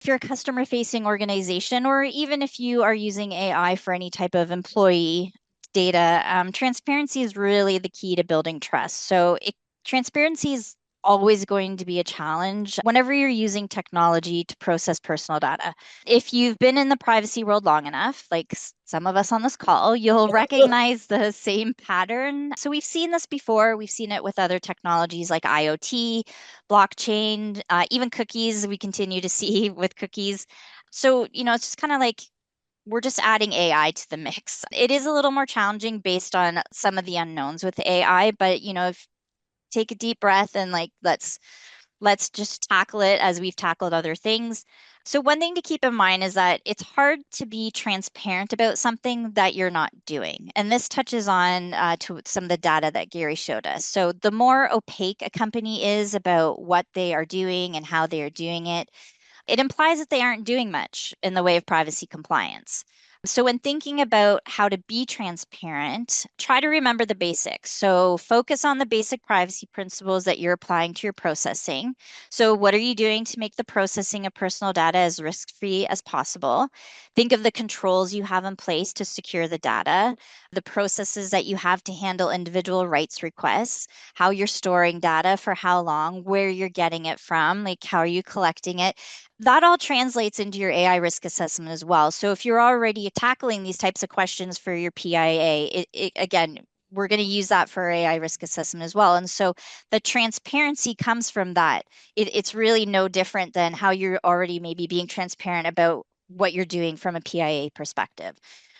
If you're a customer facing organization, or even if you are using AI for any type of employee data, transparency is really the key to building trust. Transparency is always going to be a challenge whenever you're using technology to process personal data. If you've been in the privacy world long enough, like some of us on this call, you'll recognize the same pattern. So we've seen this before. We've seen it with other technologies like IoT, blockchain, even cookies. We continue to see with cookies. So, it's just kind of like we're just adding AI to the mix. It is a little more challenging based on some of the unknowns with AI, but if take a deep breath and like let's just tackle it as we've tackled other things. So one thing to keep in mind is that it's hard to be transparent about something that you're not doing. And this touches on to some of the data that Gary showed us. So the more opaque a company is about what they are doing and how they are doing it, it implies that they aren't doing much in the way of privacy compliance. So, when thinking about how to be transparent, try to remember the basics. So, focus on the basic privacy principles that you're applying to your processing. So, what are you doing to make the processing of personal data as risk free as possible? Think of the controls you have in place to secure the data, the processes that you have to handle individual rights requests, how you're storing data, for how long, where you're getting it from, like how are you collecting it. That all translates into your AI risk assessment as well. So if you're already tackling these types of questions for your PIA, again, we're going to use that for AI risk assessment as well. And so the transparency comes from that. It's really no different than how you're already maybe being transparent about what you're doing from a PIA perspective.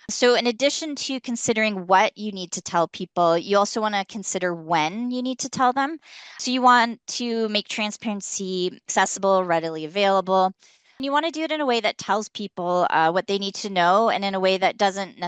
So, in addition to considering what you need to tell people, you also want to consider when you need to tell them. So, you want to make transparency accessible, readily available. You want to do it in a way that tells people what they need to know and in a way that doesn't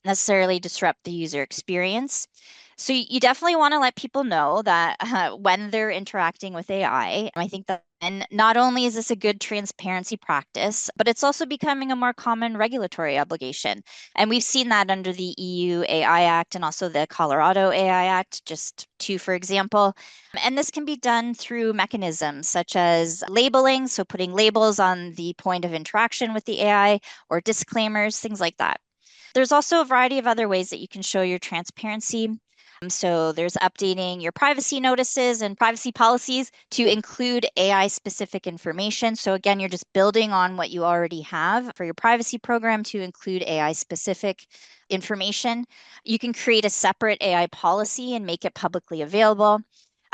necessarily disrupt the user experience. So, you definitely want to let people know that when they're interacting with AI, I think that. And not only is this a good transparency practice, but it's also becoming a more common regulatory obligation. And we've seen that under the EU AI Act and also the Colorado AI Act, just two, for example. And this can be done through mechanisms such as labeling, so putting labels on the point of interaction with the AI, or disclaimers, things like that. There's also a variety of other ways that you can show your transparency. So there's updating your privacy notices and privacy policies to include AI specific information. So again, you're just building on what you already have for your privacy program to include AI specific information. You can create a separate AI policy and make it publicly available.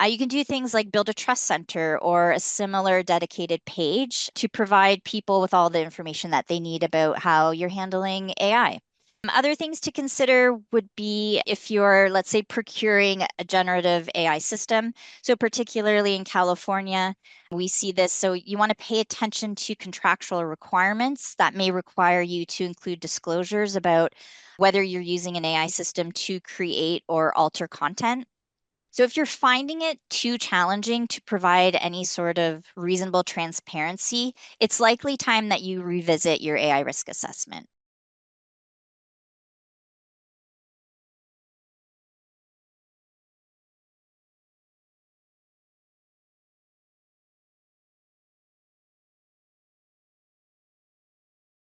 You can do things like build a trust center or a similar dedicated page to provide people with all the information that they need about how you're handling AI. Other things to consider would be if you're, let's say, procuring a generative AI system. So, particularly in California, we see this. So, you want to pay attention to contractual requirements that may require you to include disclosures about whether you're using an AI system to create or alter content. So, if you're finding it too challenging to provide any sort of reasonable transparency, it's likely time that you revisit your AI risk assessment.